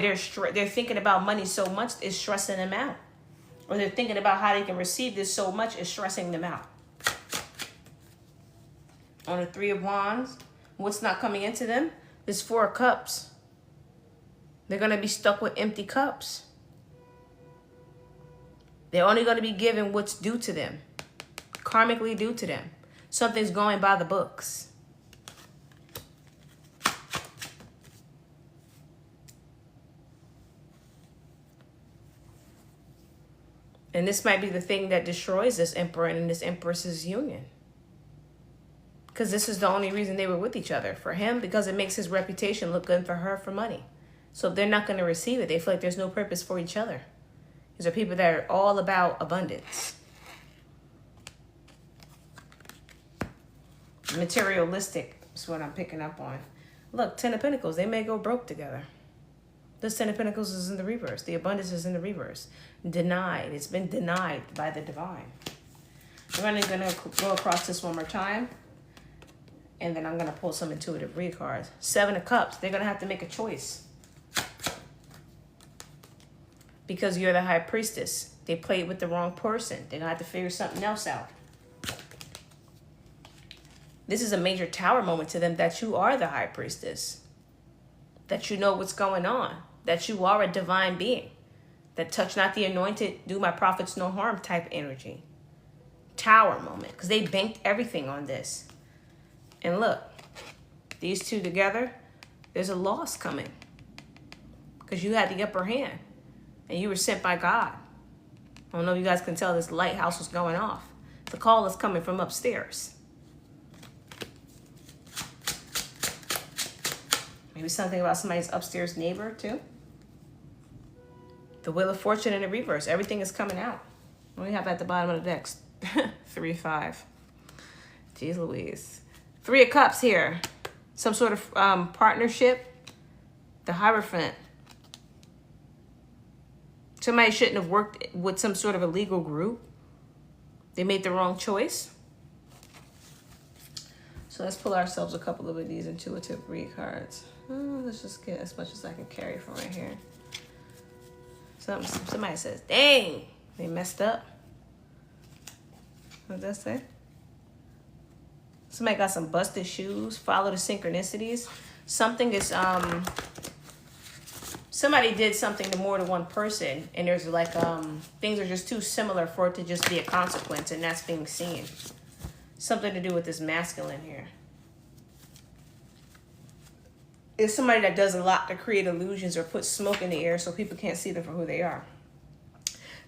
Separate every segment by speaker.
Speaker 1: they're thinking about money so much, it's stressing them out. Or they're thinking about how they can receive this so much, it's stressing them out. On the Three of Wands, what's not coming into them? This Four of Cups. They're going to be stuck with empty cups. They're only going to be given what's due to them. Karmically due to them. Something's going by the books. And this might be the thing that destroys this emperor and this empress's union. Because this is the only reason they were with each other. For him, because it makes his reputation look good, for her, for money. So if they're not going to receive it, they feel like there's no purpose for each other. These are people that are all about abundance. Materialistic is what I'm picking up on. Look, Ten of Pentacles, they may go broke together. This Ten of Pentacles is in the reverse. The abundance is in the reverse. Denied. It's been denied by the divine. We're only going to go across this one more time. And then I'm going to pull some intuitive read cards. Seven of Cups. They're going to have to make a choice. Because you're the High Priestess. They played with the wrong person. They're going to have to figure something else out. This is a major tower moment to them that you are the High Priestess. That you know what's going on. That you are a divine being. That touch not the anointed, do my prophets no harm type energy. Tower moment. Because they banked everything on this. And look, these two together, there's a loss coming. Because you had the upper hand. And you were sent by God. I don't know if you guys can tell this lighthouse was going off. The call is coming from upstairs. Maybe something about somebody's upstairs neighbor too. The Wheel of Fortune in the reverse. Everything is coming out. What do we have at the bottom of the deck? 3-5. Jeez Louise. Three of Cups here. Some sort of partnership. The Hierophant. Somebody shouldn't have worked with some sort of illegal group. They made the wrong choice. So let's pull ourselves a couple of these intuitive read cards. Let's just get as much as I can carry from right here. Somebody says, dang, they messed up. What does that say? Somebody got some busted shoes. Follow the synchronicities. Something is, somebody did something to more than one person. And there's like, things are just too similar for it to just be a consequence. And that's being seen. Something to do with this masculine here. It's somebody that does a lot to create illusions or put smoke in the air so people can't see them for who they are.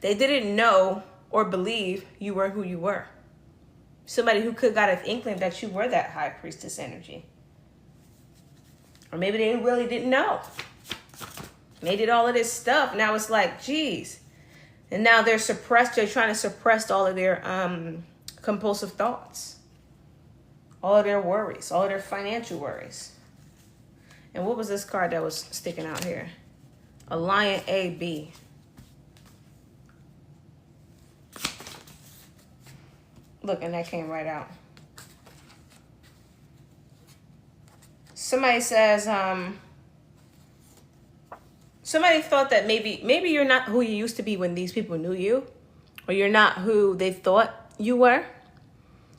Speaker 1: They didn't know or believe you were who you were. Somebody who could got an inkling that you were that High Priestess energy. Or maybe they really didn't know. They did all of this stuff. Now it's like, geez. And now they're suppressed. They're trying to suppress all of their compulsive thoughts. All of their worries. All of their financial worries. And what was this card that was sticking out here? A Lion A-B. Look, and that came right out. Somebody says, somebody thought that maybe you're not who you used to be when these people knew you. Or you're not who they thought you were.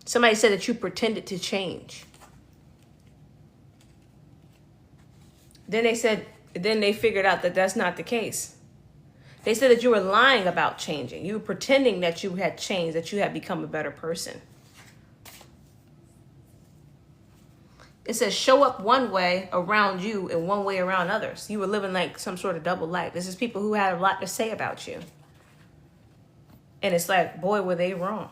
Speaker 1: Somebody said that you pretended to change. Then they figured out that that's not the case. They said that you were lying about changing. You were pretending that you had changed, that you had become a better person. It says show up one way around you and one way around others. You were living like some sort of double life. This is people who had a lot to say about you. And it's like, boy, were they wrong.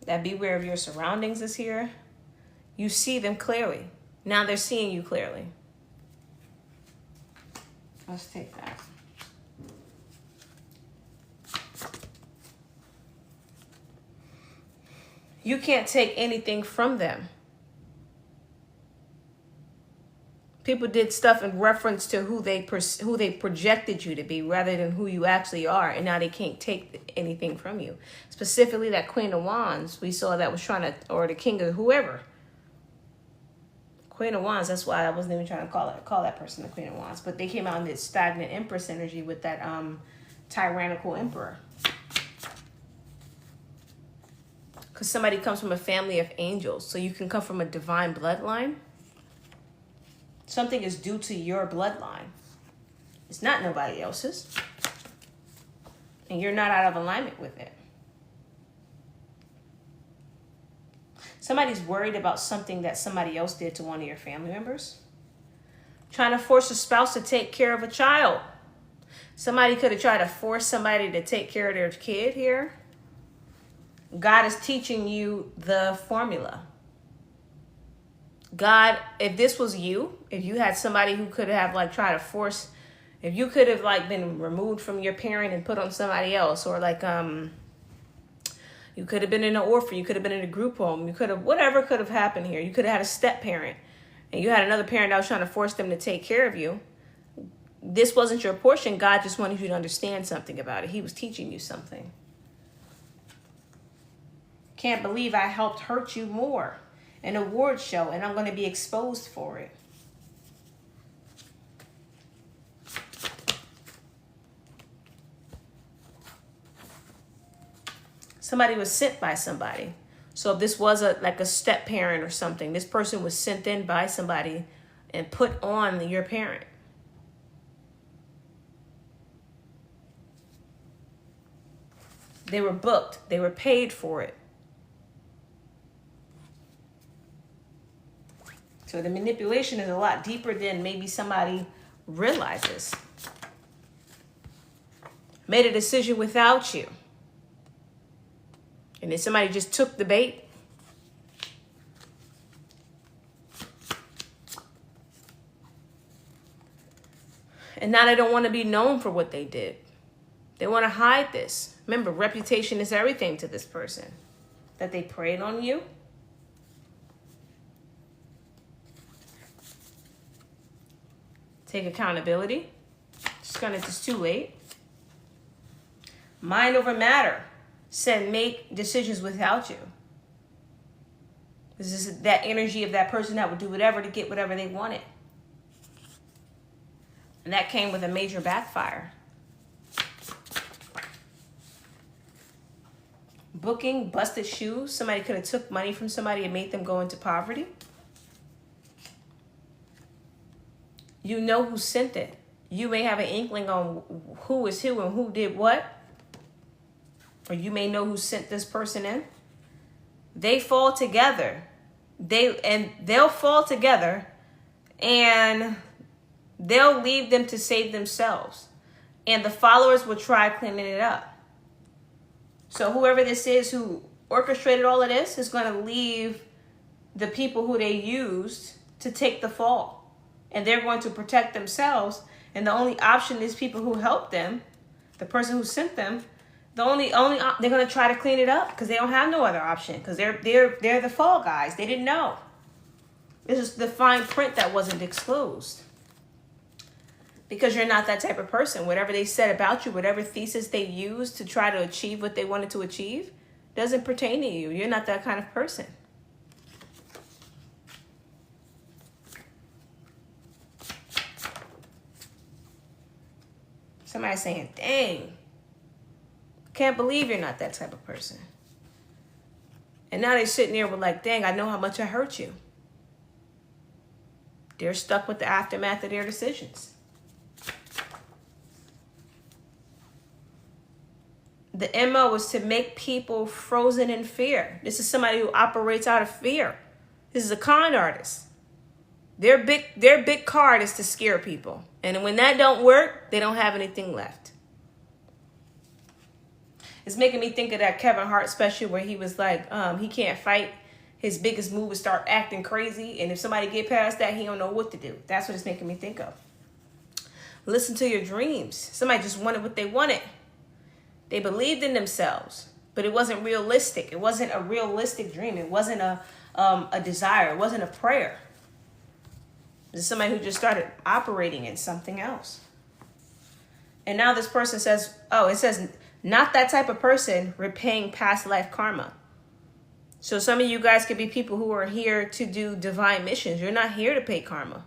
Speaker 1: That beware of your surroundings is here. You see them clearly. Now they're seeing you clearly. Let's take that. You can't take anything from them. People did stuff in reference to who they projected you to be rather than who you actually are. And now they can't take anything from you. Specifically that Queen of Wands we saw that was trying to, or the King of whoever. Queen of Wands, that's why I wasn't even trying to call that person the Queen of Wands. But they came out in this stagnant Empress energy with that tyrannical Emperor. Because somebody comes from a family of angels. So you can come from a divine bloodline. Something is due to your bloodline. It's not nobody else's. And you're not out of alignment with it. Somebody's worried about something that somebody else did to one of your family members. Trying to force a spouse to take care of a child. Somebody could have tried to force somebody to take care of their kid here. God is teaching you the formula. God, if this was you, if you had somebody who could have like tried to force, if you could have like been removed from your parent and put on somebody else, or like you could have been in an orphan, you could have been in a group home, you could have, whatever could have happened here. You could have had a step parent and you had another parent that was trying to force them to take care of you. This wasn't your portion. God just wanted you to understand something about it. He was teaching you something. Can't believe I helped hurt you more. An award show, and I'm going to be exposed for it. Somebody was sent by somebody. So if this was like a step parent or something, this person was sent in by somebody and put on your parent. They were booked. They were paid for it. So the manipulation is a lot deeper than maybe somebody realizes. Made a decision without you. And then somebody just took the bait. And now they don't want to be known for what they did. They want to hide this. Remember, reputation is everything to this person. That they preyed on you. Take accountability. It's too late. Mind over matter. Said make decisions without you. This is that energy of that person that would do whatever to get whatever they wanted. And that came with a major backfire. Booking, busted shoes. Somebody could have took money from somebody and made them go into poverty. You know who sent it. You may have an inkling on who is who and who did what. Or you may know who sent this person in. They fall together. They'll fall together and they'll leave them to save themselves. And the followers will try cleaning it up. So whoever this is who orchestrated all of this is going to leave the people who they used to take the fall. And they're going to protect themselves. And the only option is people who helped them, the person who sent them, they're going to try to clean it up because they don't have no other option because they're the fall guys. They didn't know. This is the fine print that wasn't exposed. Because you're not that type of person. Whatever they said about you, whatever thesis they used to try to achieve what they wanted to achieve, doesn't pertain to you. You're not that kind of person. Somebody's saying, dang, can't believe you're not that type of person. And now they're sitting there with like, dang, I know how much I hurt you. They're stuck with the aftermath of their decisions. The MO was to make people frozen in fear. This is somebody who operates out of fear. This is a con artist. Their big card is to scare people. And when that don't work, they don't have anything left. It's making me think of that Kevin Hart special where he was like, he can't fight. His biggest move is start acting crazy. And if somebody get past that, he don't know what to do. That's what it's making me think of. Listen to your dreams. Somebody just wanted what they wanted. They believed in themselves, but it wasn't realistic. It wasn't a realistic dream. It wasn't a desire. It wasn't a prayer. It's somebody who just started operating in something else. And now this person says, oh, it says, not that type of person repaying past life karma. So some of you guys could be people who are here to do divine missions. You're not here to pay karma.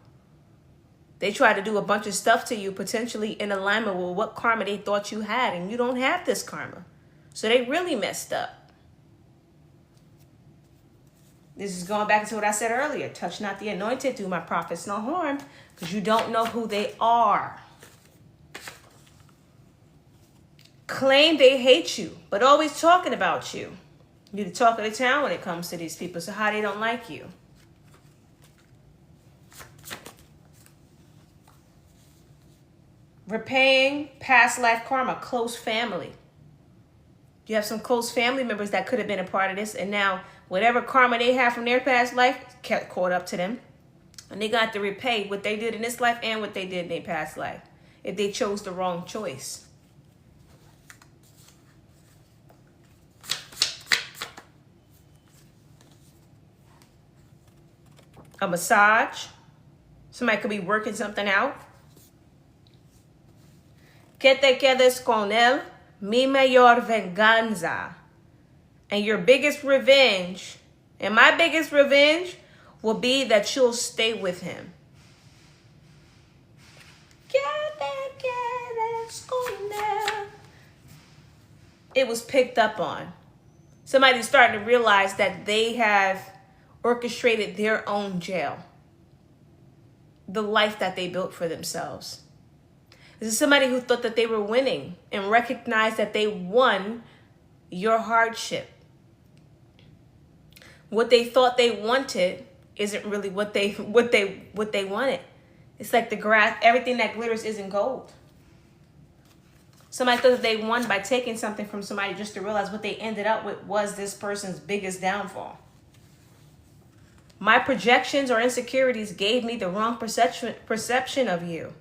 Speaker 1: They try to do a bunch of stuff to you, potentially in alignment with what karma they thought you had, and you don't have this karma. So they really messed up. This is going back to what I said earlier. Touch not the anointed, do my prophets no harm, because you don't know who they are. Claim they hate you, but always talking about you. You're the talk of the town when it comes to these people, so how they don't like you. Repaying past life karma, close family. You have some close family members that could have been a part of this, and now whatever karma they have from their past life kept caught up to them, and they got to repay what they did in this life and what they did in their past life if they chose the wrong choice. A massage. Somebody could be working something out. Que te quedes con él, mi mayor venganza. And your biggest revenge, and my biggest revenge, will be that you'll stay with him. Que te quedes con él. It was picked up on. Somebody's starting to realize that they have orchestrated their own jail. The life that they built for themselves. This is somebody who thought that they were winning and recognized that they won your hardship. What they thought they wanted isn't really what they wanted. It's like the grass, everything that glitters isn't gold. Somebody thought that they won by taking something from somebody just to realize what they ended up with was this person's biggest downfall. My projections or insecurities gave me the wrong perception of you.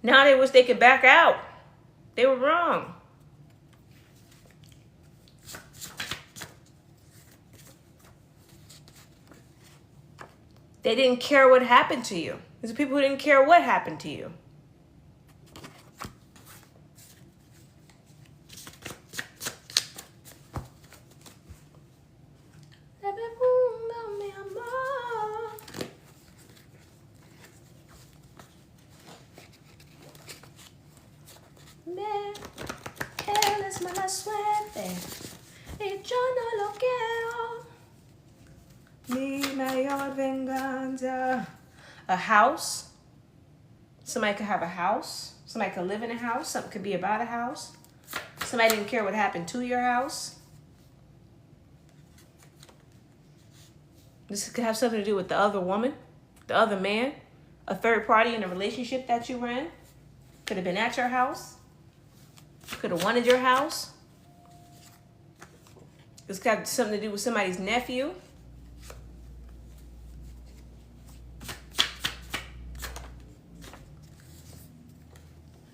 Speaker 1: Now they wish they could back out. They were wrong. They didn't care what happened to you. These are people who didn't care what happened to you. Él es mala suerte y yo no lo quiero. Mi mayor venganza. A house. Somebody could have a house. Somebody could live in a house. Something could be about a house. Somebody didn't care what happened to your house. This could have something to do with the other woman, the other man, a third party in a relationship that you were in. Could have been at your house. Could have wanted your house. This could have something to do with somebody's nephew.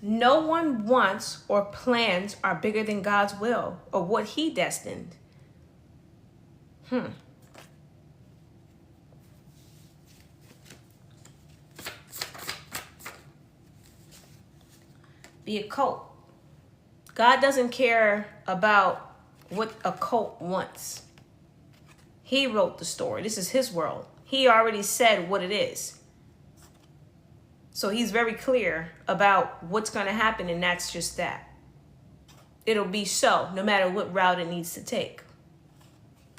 Speaker 1: No one wants or plans are bigger than God's will or what he destined. Be a cult. God doesn't care about what a cult wants. He wrote the story. This is his world. He already said what it is. So he's very clear about what's going to happen, and that's just that. It'll be so, no matter what route it needs to take.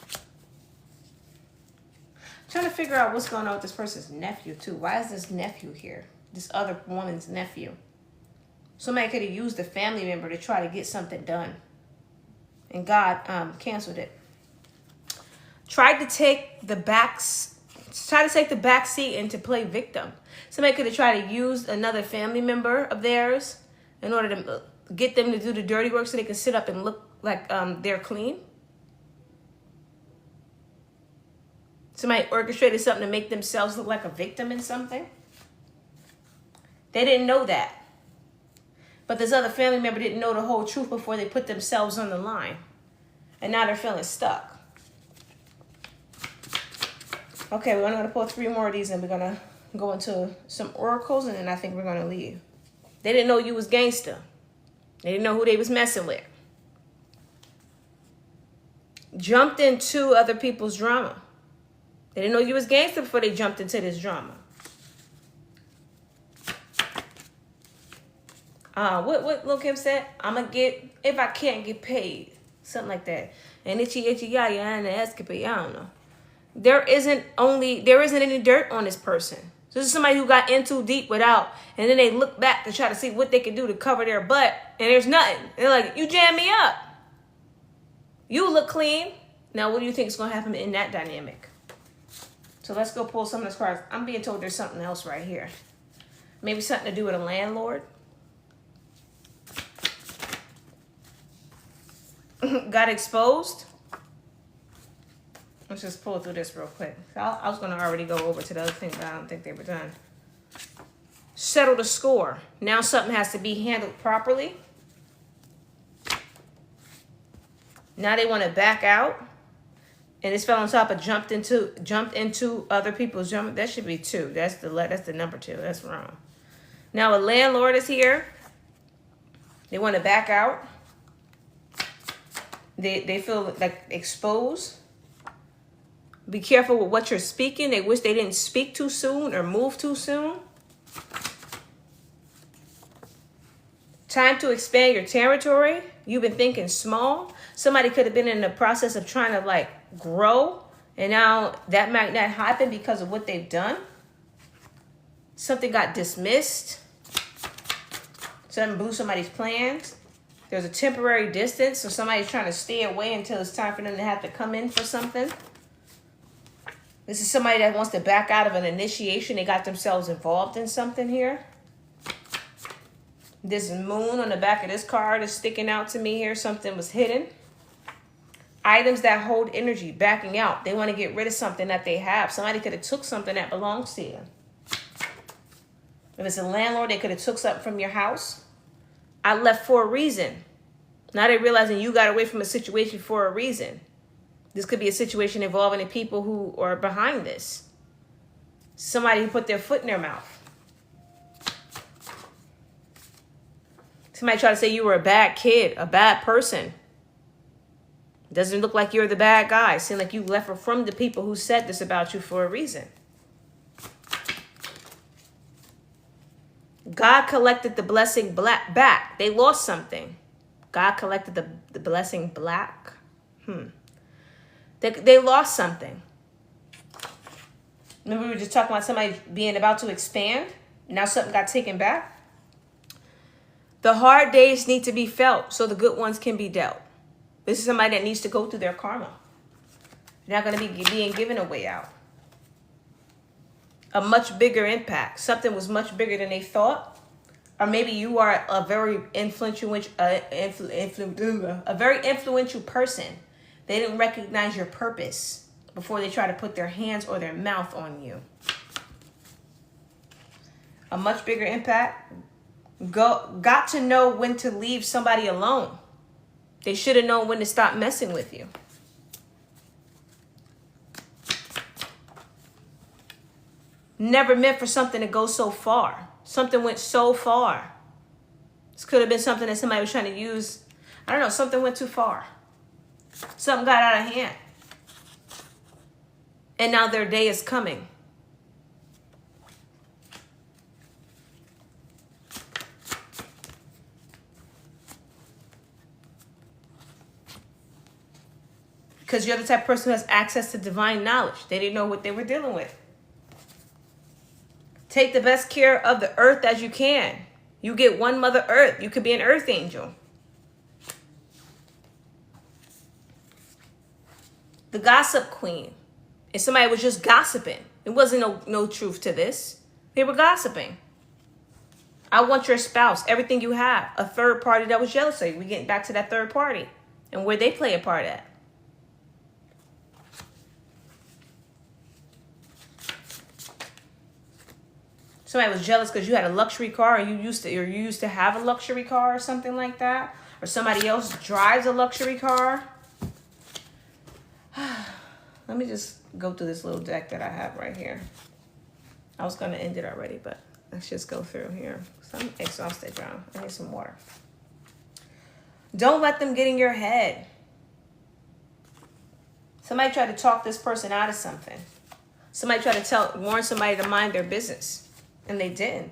Speaker 1: I'm trying to figure out what's going on with this person's nephew, too. Why is this nephew here? This other woman's nephew. Somebody could have used a family member to try to get something done. And God canceled it. Tried to take the back seat and to play victim. Somebody could have tried to use another family member of theirs in order to get them to do the dirty work so they can sit up and look like they're clean. Somebody orchestrated something to make themselves look like a victim in something. They didn't know that. But this other family member didn't know the whole truth before they put themselves on the line. And now they're feeling stuck. Okay, we're going to pull 3 more of these and we're going to go into some oracles, and then I think we're going to leave. They didn't know you was gangster. They didn't know who they was messing with. jumped into other people's drama. They didn't know you was gangster before they jumped into this drama. What Lil Kim said? I'ma get, if I can't get paid. Something like that. And itchy yaya and the escapade. I don't know. There isn't any dirt on this person. So this is somebody who got in too deep without, and then they look back to try to see what they can do to cover their butt, and there's nothing. They're like, you jam me up. You look clean. Now, what do you think is going to happen in that dynamic? So let's go pull some of those cards. I'm being told there's something else right here. Maybe something to do with a landlord. Got exposed. Let's just pull through this real quick. I was going to already go over to the other thing, but I don't think they were done. Settle the score. Now something has to be handled properly. Now they want to back out. And this fell on top of jumped into other people's jump. That should be 2. That's the number 2. That's wrong. Now a landlord is here. They want to back out. They feel like exposed. Be careful with what you're speaking. They wish they didn't speak too soon or move too soon. Time to expand your territory. You've been thinking small. Somebody could have been in the process of trying to like grow. And now that might not happen because of what they've done. Something got dismissed. Something blew somebody's plans. There's a temporary distance. So somebody's trying to stay away until it's time for them to have to come in for something. This is somebody that wants to back out of an initiation. They got themselves involved in something here. This moon on the back of this card is sticking out to me here. Something was hidden. Items that hold energy, backing out. They want to get rid of something that they have. Somebody could have took something that belongs to you. If it's a landlord, they could have took something from your house. I left for a reason. Now they're realizing you got away from a situation for a reason. This could be a situation involving the people who are behind this. Somebody who put their foot in their mouth. Somebody try to say you were a bad kid, a bad person. Doesn't look like you're the bad guy. Seems like you left from the people who said this about you for a reason. God collected the blessing back. They lost something. God collected the blessing back. They lost something. Remember we were just talking about somebody being about to expand? Now something got taken back. The hard days need to be felt so the good ones can be dealt. This is somebody that needs to go through their karma. They're not going to be being given a way out. A much bigger impact. Something was much bigger than they thought. Or maybe you are a very influential person. They didn't recognize your purpose before they try to put their hands or their mouth on you. A much bigger impact. Got to know when to leave somebody alone. They should have known when to stop messing with you. Never meant for something to go so far. Something went so far. This could have been something that somebody was trying to use. I don't know, something went too far. Something got out of hand. And now their day is coming. Because you're the type of person who has access to divine knowledge. They didn't know what they were dealing with. Take the best care of the earth as you can. You get one Mother Earth. You could be an earth angel. The gossip queen. And somebody was just gossiping. It wasn't no truth to this. They were gossiping. I want your spouse, everything you have. A third party that was jealous of you. We're getting back to that third party. And where they play a part at. Somebody was jealous because you had a luxury car, or you used to have a luxury car or something like that. Or somebody else drives a luxury car. Let me just go through this little deck that I have right here. I was going to end it already, but let's just go through here. I'm exhausted, y'all. I need some water. Don't let them get in your head. Somebody tried to talk this person out of something. Somebody tried to warn somebody to mind their business, and they didn't.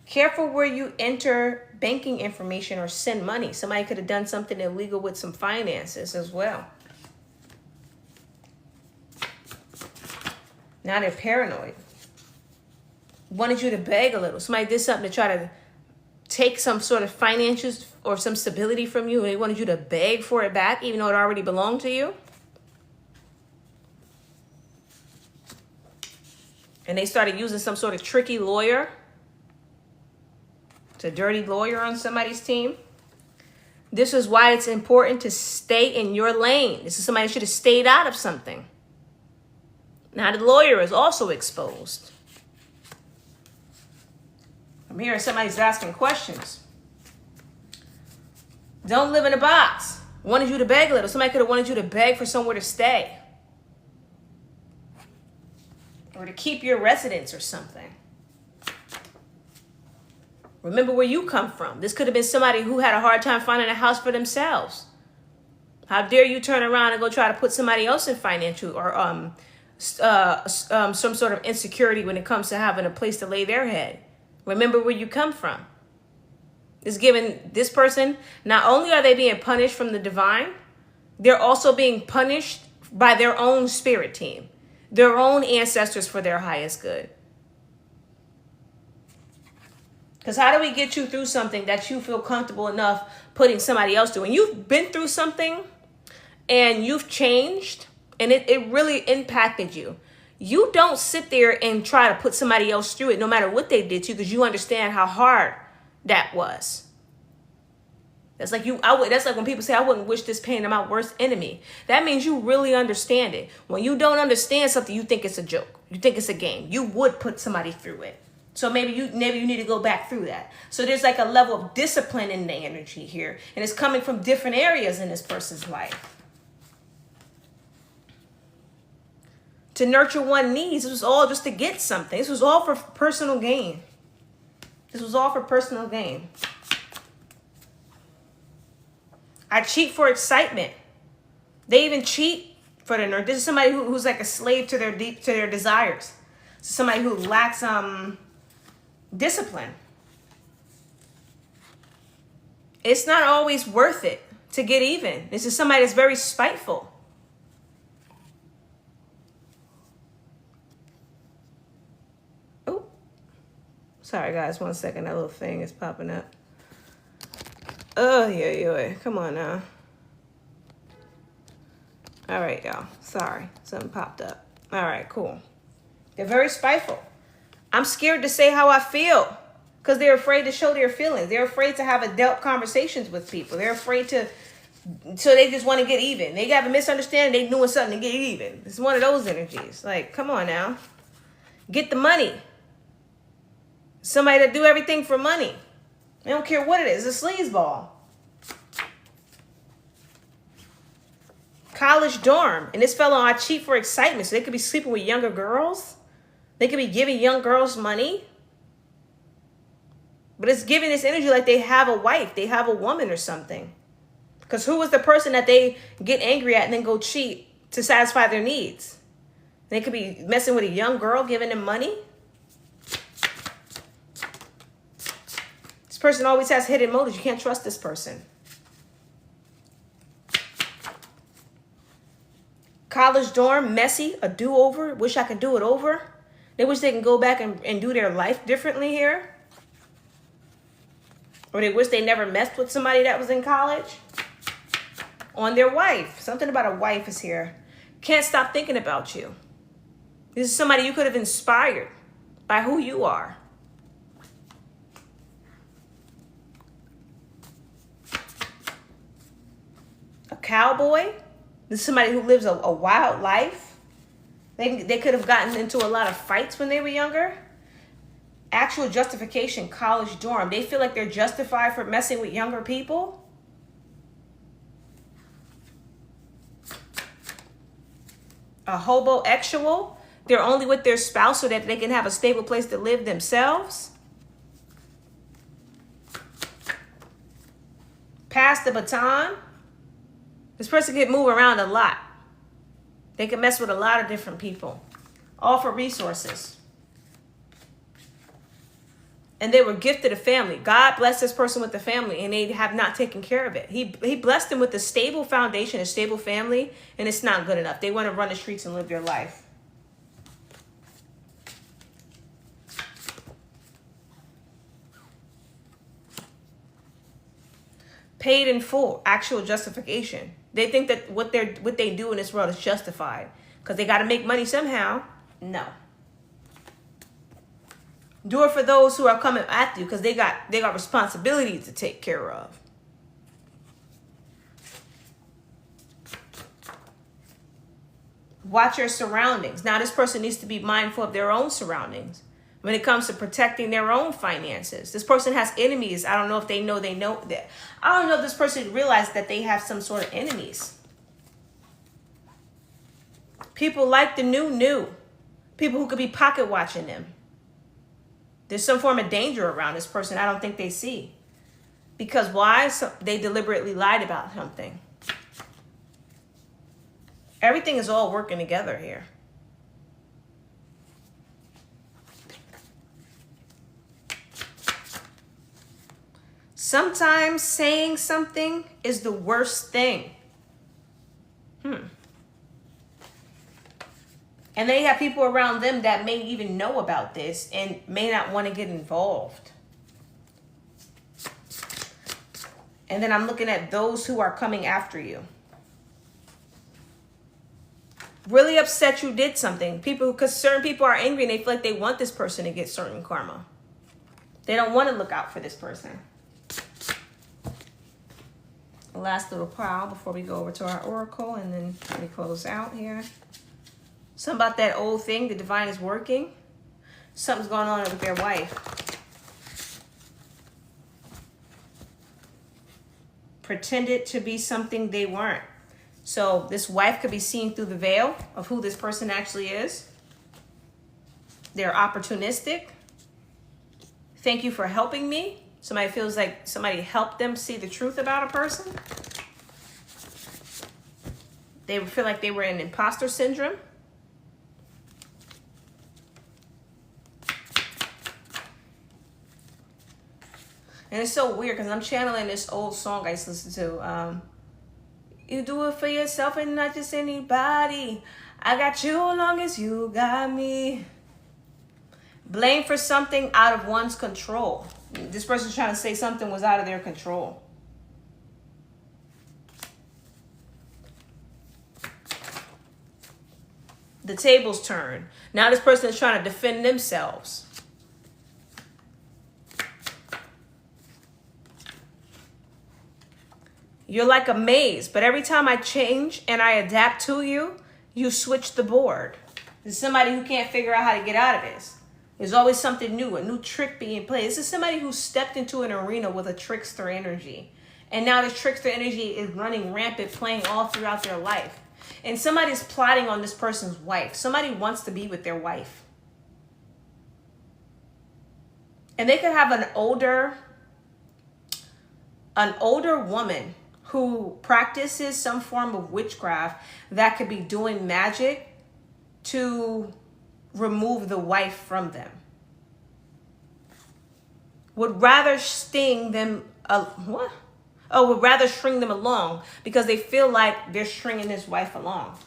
Speaker 1: Careful where you enter banking information or send money. Somebody could have done something illegal with some finances as well. Now they're paranoid. Wanted you to beg a little. Somebody did something to try to take some sort of financials or some stability from you, and they wanted you to beg for it back, even though it already belonged to you. And they started using some sort of tricky lawyer. It's a dirty lawyer on somebody's team. This is why it's important to stay in your lane. This is somebody who should have stayed out of something. Now the lawyer is also exposed. I'm hearing somebody's asking questions. Don't live in a box. Wanted you to beg a little. Somebody could have wanted you to beg for somewhere to stay. Or to keep your residence or something. Remember where you come from. This could have been somebody who had a hard time finding a house for themselves. How dare you turn around and go try to put somebody else in financial or some sort of insecurity when it comes to having a place to lay their head. Remember where you come from. It's giving this person, not only are they being punished from the divine, they're also being punished by their own spirit team. Their own ancestors for their highest good. Because how do we get you through something that you feel comfortable enough putting somebody else through? When you've been through something and you've changed and it really impacted you, you don't sit there and try to put somebody else through it no matter what they did to you, because you understand how hard that was. That's like that's like when people say, I wouldn't wish this pain on my worst enemy. That means you really understand it. When you don't understand something, you think it's a joke. You think it's a game. You would put somebody through it. So maybe you need to go back through that. So there's like a level of discipline in the energy here. And it's coming from different areas in this person's life. To nurture one's needs. This was all just to get something. This was all for personal gain. This was all for personal gain. I cheat for excitement. They even cheat for the nurture. This is somebody who's like a slave to their desires. Somebody who lacks discipline. It's not always worth it to get even. This is somebody that's very spiteful. Oh, sorry guys, 1 second. That little thing is popping up. Oh, yeah. Come on now. All right, y'all. Sorry. Something popped up. All right, cool. They're very spiteful. I'm scared to say how I feel because they're afraid to show their feelings. They're afraid to have adult conversations with people. They're afraid to, so they just want to get even. They have a misunderstanding. They doing something to get even. It's one of those energies. Like, come on now. Get the money. Somebody that do everything for money. They don't care what it is. It's a sleazeball. College dorm. And this fellow, I cheat for excitement. So they could be sleeping with younger girls. They could be giving young girls money. But it's giving this energy like they have a wife. They have a woman or something. Because who was the person that they get angry at and then go cheat to satisfy their needs? They could be messing with a young girl, giving them money. This person always has hidden motives. You can't trust this person. College dorm, messy, a do-over. Wish I could do it over. They wish they can go back and do their life differently here. Or they wish they never messed with somebody that was in college. On their wife. Something about a wife is here. Can't stop thinking about you. This is somebody you could have inspired by who you are. A cowboy. This is somebody who lives a wild life. They could have gotten into a lot of fights when they were younger. Actual justification, college dorm. They feel like they're justified for messing with younger people. A hobo-exual. They're only with their spouse so that they can have a stable place to live themselves. Pass the baton. This person can move around a lot. They can mess with a lot of different people, all for resources. And they were gifted a family. God blessed this person with a family, and they have not taken care of it. He blessed them with a stable foundation, a stable family, and it's not good enough. They want to run the streets and live their life. Paid in full, actual justification. They think that what they do in this world is justified because they got to make money somehow. No. Do it for those who are coming after you because they got responsibilities to take care of. Watch your surroundings. Now, this person needs to be mindful of their own surroundings when it comes to protecting their own finances. This person has enemies. I don't know if they know that. I don't know if this person realized that they have some sort of enemies. People like the new. People who could be pocket watching them. There's some form of danger around this person I don't think they see. Because why? They deliberately lied about something. Everything is all working together here. Sometimes saying something is the worst thing. And they have people around them that may even know about this and may not want to get involved. And then I'm looking at those who are coming after you. Really upset you did something. Because certain people are angry and they feel like they want this person to get certain karma. They don't want to look out for this person. The last little pile before we go over to our oracle and then we close out here. Something about that old thing, the divine is working. Something's going on with their wife. Pretended to be something they weren't. So this wife could be seen through the veil of who this person actually is. They're opportunistic. Thank you for helping me. Somebody feels like somebody helped them see the truth about a person. They feel like they were in imposter syndrome. And it's so weird because I'm channeling this old song I used to listen to. You do it for yourself and not just anybody. I got you as long as you got me. Blame for something out of one's control. This person's trying to say something was out of their control. The tables turn. Now this person is trying to defend themselves. You're like a maze, but every time I change and I adapt to you, you switch the board. There's somebody who can't figure out how to get out of this. There's always something new, a new trick being played. This is somebody who stepped into an arena with a trickster energy. And now this trickster energy is running rampant, playing all throughout their life. And somebody's plotting on this person's wife. Somebody wants to be with their wife. And they could have an older woman who practices some form of witchcraft that could be doing magic to remove the wife from them. Would rather sting them, would rather string them along because they feel like they're stringing this wife along.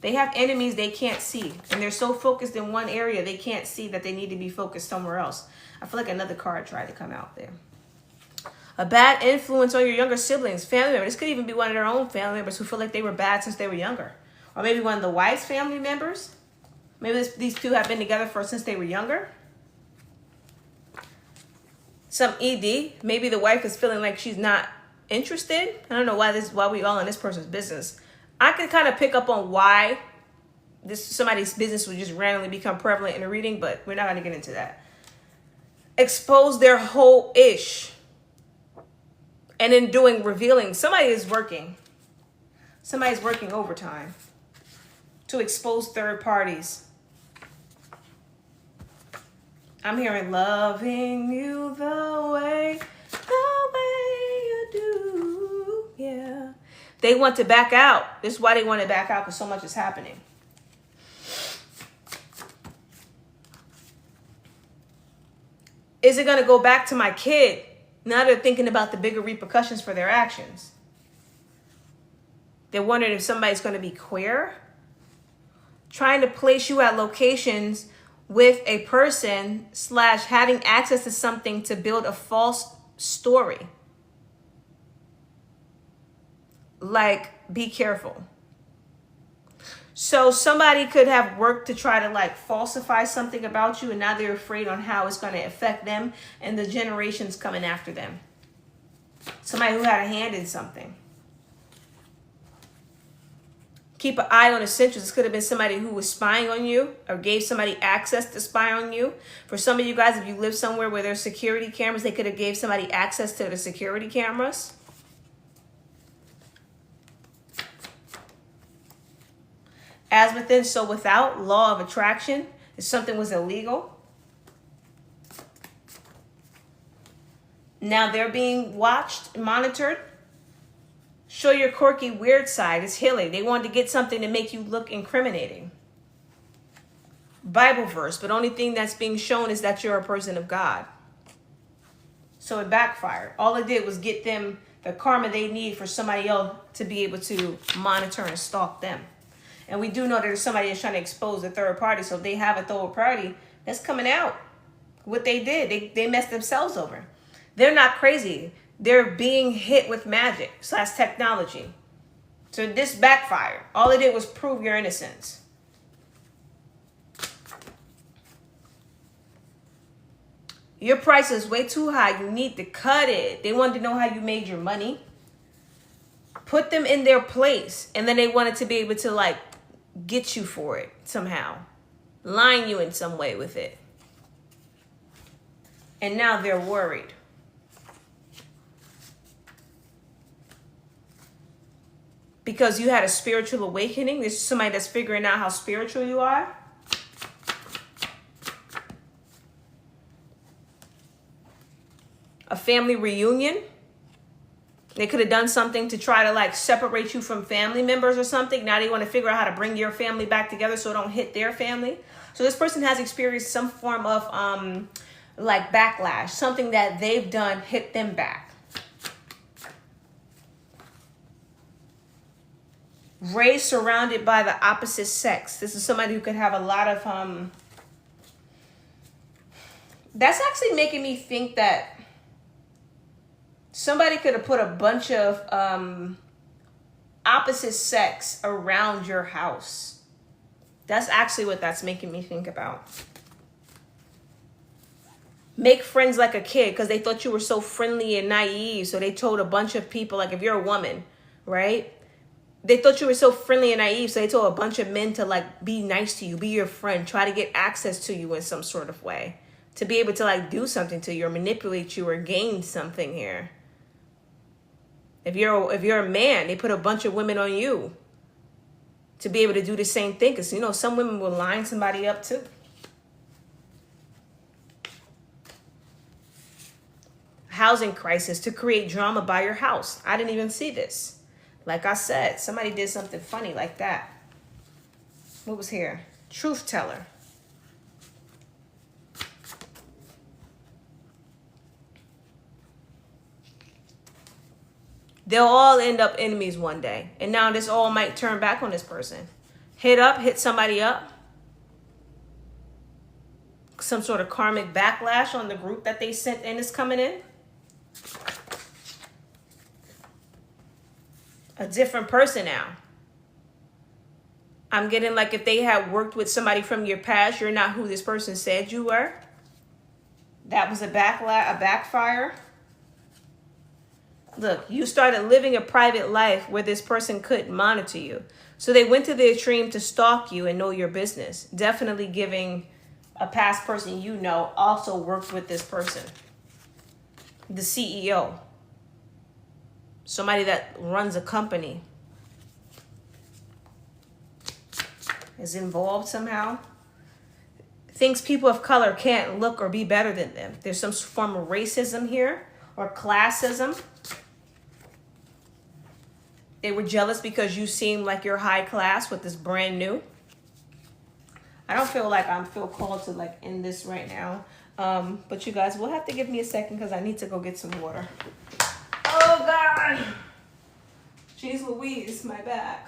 Speaker 1: They have enemies they can't see, and they're so focused in one area they can't see that they need to be focused somewhere else. I feel like another card tried to come out there. A bad influence on your younger siblings, family members. This could even be one of their own family members who feel like they were bad since they were younger. Or maybe one of the wife's family members. Maybe these two have been together since they were younger. Some ED. Maybe the wife is feeling like she's not interested. I don't know why we all in this person's business. I can kind of pick up on why somebody's business would just randomly become prevalent in a reading, but we're not going to get into that. Expose their whole ish. And in revealing, somebody is working. Somebody's working overtime to expose third parties. I'm hearing loving you the way you do. Yeah. They want to back out. This is why they want to back out, because so much is happening. Is it going to go back to my kid? Now they're thinking about the bigger repercussions for their actions. They're wondering if somebody's going to be queer. Trying to place you at locations with a person / having access to something to build a false story. Like, be careful. So somebody could have worked to try to like falsify something about you, and now they're afraid on how it's going to affect them and the generations coming after them. Somebody who had a hand in something. Keep an eye on essentials. This could have been somebody who was spying on you or gave somebody access to spy on you. For some of you guys, if you live somewhere where there's security cameras, they could have gave somebody access to the security cameras. As within, so without, law of attraction. If something was illegal, now they're being watched, monitored. Show your quirky, weird side. It's healing. They wanted to get something to make you look incriminating. Bible verse, but only thing that's being shown is that you're a person of God. So it backfired. All it did was get them the karma they need for somebody else to be able to monitor and stalk them. And we do know there's somebody that's trying to expose the third party. So if they have a third party, that's coming out. What they did, they messed themselves over. They're not crazy. They're being hit with magic / technology. So this backfired. All it did was prove your innocence. Your price is way too high. You need to cut it. They wanted to know how you made your money. Put them in their place. And then they wanted to be able to like get you for it somehow. Line you in some way with it. And now they're worried. Because you had a spiritual awakening. This is somebody that's figuring out how spiritual you are. A family reunion. They could have done something to try to like separate you from family members or something. Now they want to figure out how to bring your family back together so it don't hit their family. So this person has experienced some form of like backlash. Something that they've done hit them back. Raised surrounded by the opposite sex. This is somebody who could have a lot of that's actually making me think that somebody could have put a bunch of opposite sex around your house. That's actually what that's making me think about. Make friends like a kid because they thought you were so friendly and naive. So they told a bunch of people, like if you're a woman, right? They thought you were so friendly and naive. So they told a bunch of men to like be nice to you, be your friend, try to get access to you in some sort of way. To be able to like do something to you or manipulate you or gain something here. If you're a man, they put a bunch of women on you to be able to do the same thing. Because, you know, some women will line somebody up too. Housing crisis to create drama by your house. I didn't even see this. Like I said, somebody did something funny like that. What was here? Truth teller. They'll all end up enemies one day. And now this all might turn back on this person. Hit somebody up. Some sort of karmic backlash on the group that they sent in is coming in. A different person now. I'm getting like if they had worked with somebody from your past, you're not who this person said you were. That was a backfire. Look, you started living a private life where this person couldn't monitor you. So they went to the extreme to stalk you and know your business. Definitely giving a past person you know also worked with this person. The CEO. Somebody that runs a company. Is involved somehow. Thinks people of color can't look or be better than them. There's some form of racism here or classism. They were jealous because you seem like you're high class with this brand new. I don't feel like I feel called to like end this right now. But you guys will have to give me a second because I need to go get some water. Oh God. Jeez Louise, my back.